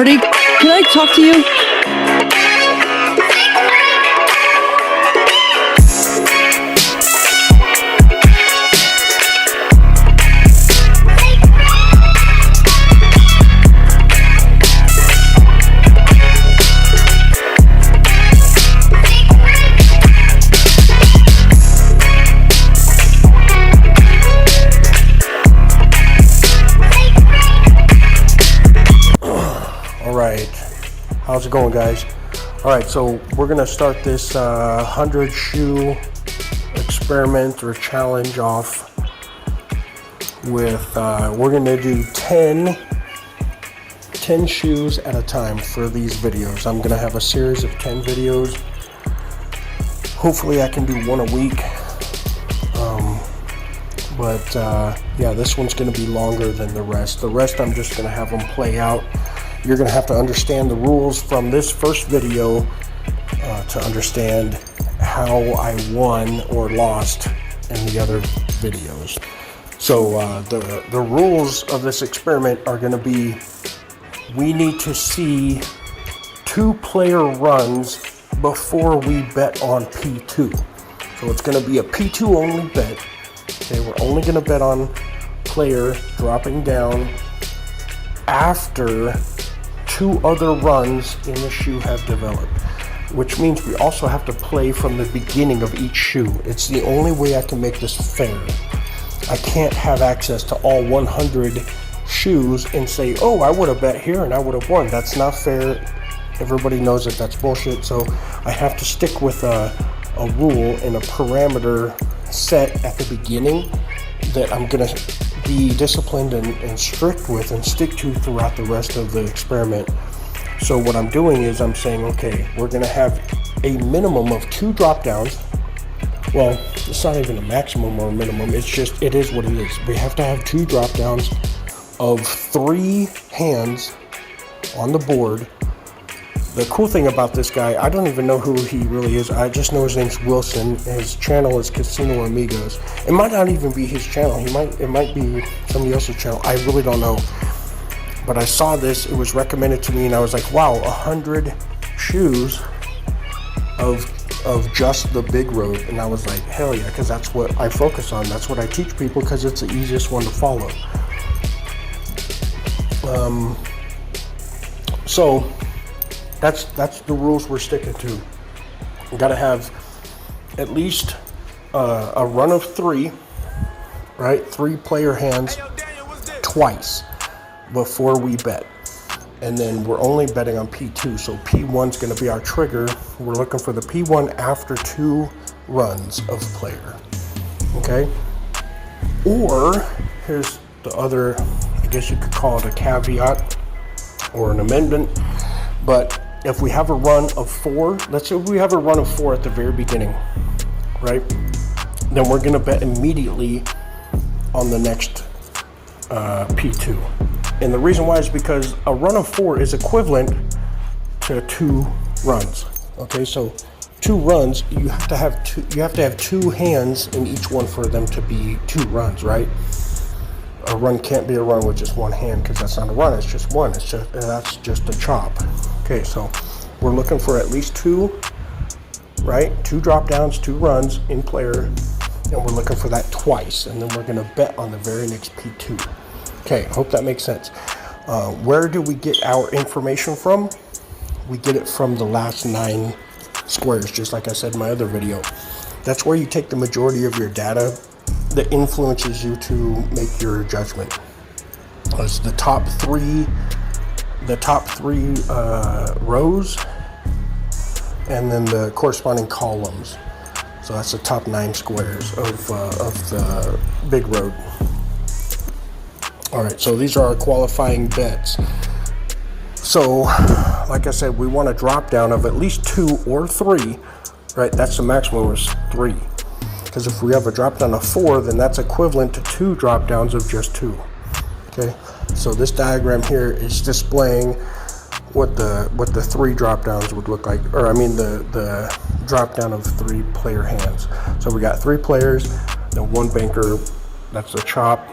Marty, can I talk to you? Alright, how's it going, guys? Alright, so we're gonna start this 100 shoe experiment or challenge off with we're gonna do 10 shoes at a time for these videos. I'm gonna have a series of 10 videos. Hopefully I can do one a week, but yeah, this one's gonna be longer than the rest. The rest I'm just gonna have them play out. You're going to have to understand the rules from this first video to understand how I won or lost in the other videos. So the rules of this experiment are going to be, we need to see 2-player runs before we bet on P2. So it's going to be a P2 only bet. Okay, we're only going to bet on player dropping down after 2 other runs in the shoe have developed, which means we also have to play from the beginning of each shoe. It's the only way I can make this fair. I can't have access to all 100 shoes and say, oh, I would have bet here and I would have won. That's not fair. Everybody knows that that's bullshit. So I have to stick with a rule and a parameter set at the beginning that I'm gonna be disciplined and strict with and stick to throughout the rest of the experiment. So what I'm doing is I'm saying, okay, we're gonna have a minimum of 2 drop downs. Well, it's not even a maximum or a minimum, it's just, it is what it is. We have to have 2 drop downs of 3 hands on the board. The cool thing about this guy, I don't even know who he really is. I just know his name's Wilson. His channel is Casino Amigos. It might not even be his channel. It might be somebody else's channel. I really don't know. But I saw this. It was recommended to me, and I was like, wow, 100 shoes of just the big road. And I was like, hell yeah, because that's what I focus on. That's what I teach people because it's the easiest one to follow. So that's the rules we're sticking to. You gotta have at least a run of 3, right? 3-player hands twice before we bet. And then we're only betting on P2, so P1's gonna be our trigger. We're looking for the P1 after 2 runs of player, okay? Or, here's the other, I guess you could call it a caveat or an amendment, but if we have a run of 4, let's say we have a run of 4 at the very beginning, right? Then we're gonna bet immediately on the next P2. And the reason why is because a run of 4 is equivalent to 2 runs. Okay, so 2 runs, you have to have 2 hands in each one for them to be 2 runs, right? A run can't be a run with just 1 hand because that's not a run, it's just 1. That's just a chop. Okay, so we're looking for at least 2, right? 2 drop downs, 2 runs in player, and we're looking for that twice, and then we're gonna bet on the very next P2. Okay, I hope that makes sense. Where do we get our information from? We get it from the last 9 squares, just like I said in my other video. That's where you take the majority of your data that influences you to make your judgment. It's the top 3 rows and then the corresponding columns. So that's the top 9 squares of the big road. All right, so these are our qualifying bets. So, like I said, we want a drop down of at least 2 or 3, right? That's the maximum is 3. Because if we have a drop down of 4, then that's equivalent to 2 drop downs of just 2. Okay, so this diagram here is displaying what the 3 drop downs would look like, or I mean the drop down of 3 player hands. So we got 3 players, then 1 banker, that's a chop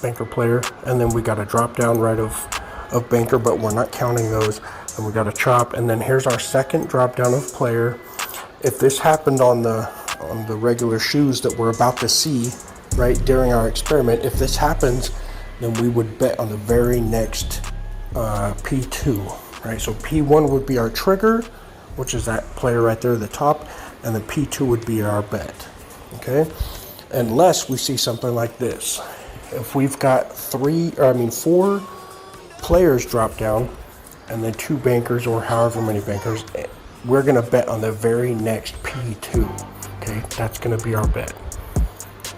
banker player, and then we got a drop down right of of banker, but we're not counting those. And we got a chop, and then here's our second drop down of player. If this happened on the regular shoes that we're about to see, right, during our experiment, if this happens, then we would bet on the very next P2, right? So P1 would be our trigger, which is that player right there at the top, and then P2 would be our bet, okay? Unless we see something like this. If we've got 4 players drop down, and then 2 bankers, or however many bankers, we're gonna bet on the very next P2, okay? That's gonna be our bet.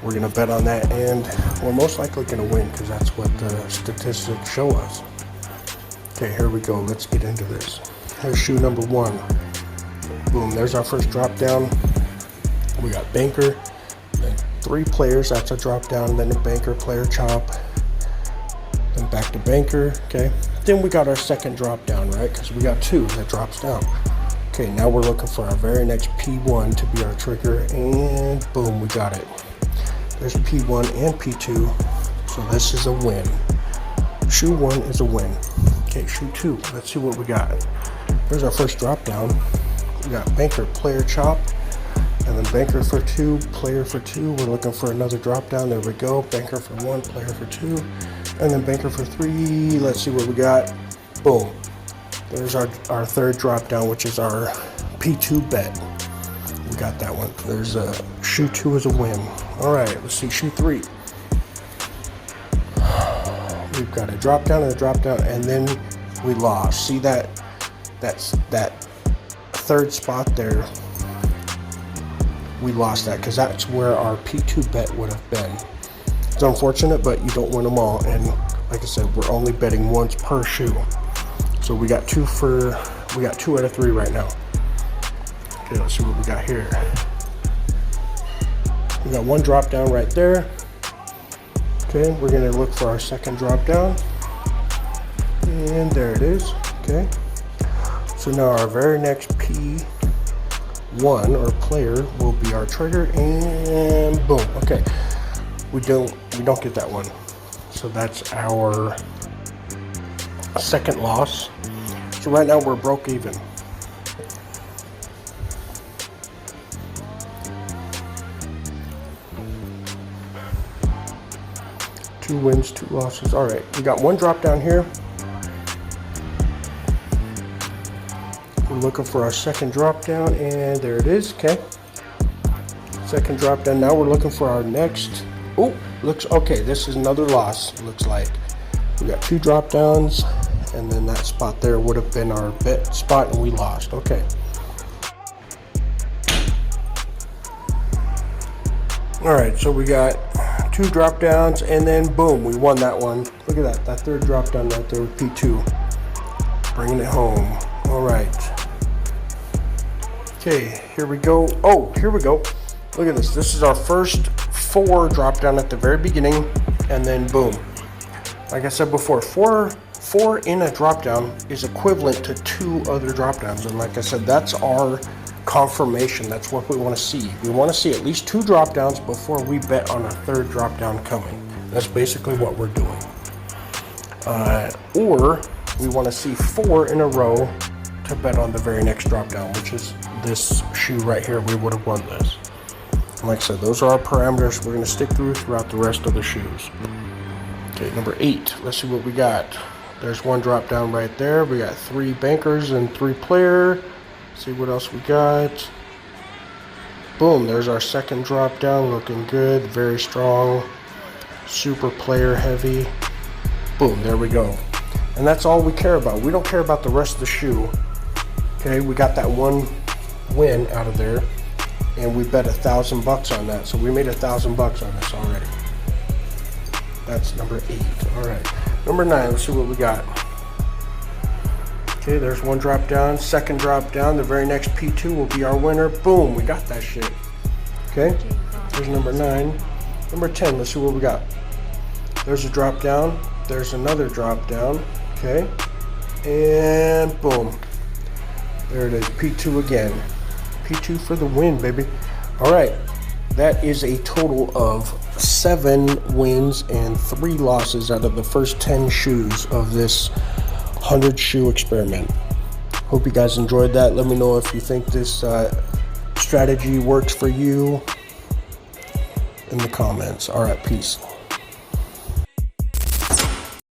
We're gonna bet on that, and we're most likely gonna win because that's what the statistics show us. Okay, here we go. Let's get into this. Here's shoe number 1. Boom, there's our first drop down. We got banker, then 3 players, that's a drop down, then a banker, player, chop, then back to banker, okay? Then we got our second drop down, right? Because we got 2 that drops down. Okay, now we're looking for our very next P1 to be our trigger, and boom, we got it. There's P1 and P2, so this is a win. Shoe 1 is a win. Okay, shoe 2, let's see what we got. There's our first drop down. We got banker, player, chop, and then banker for 2, player for 2. We're looking for another drop down. There we go. Banker for 1, player for 2, and then banker for 3. Let's see what we got. Boom. There's our third drop down, which is our P2 bet. We got that one. There's a shoe 2 is a win. All right, let's see shoe 3. We've got a drop down and a drop down, and then we lost. See that third spot there? We lost that because that's where our P2 bet would have been. It's unfortunate, but you don't win them all. And like I said, we're only betting once per shoe. So we got 2 out of 3 right now. Okay, let's see what we got here. We got 1 drop down right there. Okay, we're gonna look for our second drop down. And there it is, okay. So now our very next P1 or player will be our trigger, and boom, okay. We don't get that one. So that's our second loss. So right now we're broke even. Two wins, 2 losses. All right, we got 1 drop down here. We're looking for our second drop down, and there it is, okay. Second drop down. Now we're looking for our next. Oh, looks okay. This is another loss, looks like. We got 2 drop downs, and then that spot there would have been our bet spot, and we lost. Okay. All right, so we got 2 drop downs, and then boom, we won that one. Look at that third drop down right there with P2. Bringing it home. All right. Okay, here we go. Oh, here we go. Look at this. This is our first 4 drop down at the very beginning, and then boom. Like I said before, 4 in a drop down is equivalent to 2 other drop downs, and like I said, that's our confirmation. That's what we want to see. We want to see at least 2 drop downs before we bet on a third drop down coming. That's basically what we're doing. Or we want to see 4 in a row to bet on the very next drop down, which is this shoe right here. We would have won this. And like I said, those are our parameters we're going to stick throughout the rest of the shoes. Okay, number 8. Let's see what we got. There's 1 drop down right there. We got 3 bankers and 3 player. See what else we got. Boom, there's our second drop down, looking good, very strong, super player heavy. Boom, there we go. And that's all we care about. We don't care about the rest of the shoe. Okay, we got that 1 win out of there, and we bet $1,000 on that. So we made $1,000 on this already. That's number 8. All right, number 9. Let's see what we got. Okay, there's 1 drop down, second drop down. The very next P2 will be our winner. Boom, we got that shit. Okay, there's number 9. Number 10, let's see what we got. There's a drop down. There's another drop down. Okay, and boom. There it is, P2 again. P2 for the win, baby. All right, that is a total of 7 wins and 3 losses out of the first 10 shoes of this 100 shoe experiment. Hope you guys enjoyed that. Let me know if you think this strategy works for you in the comments. All right, peace.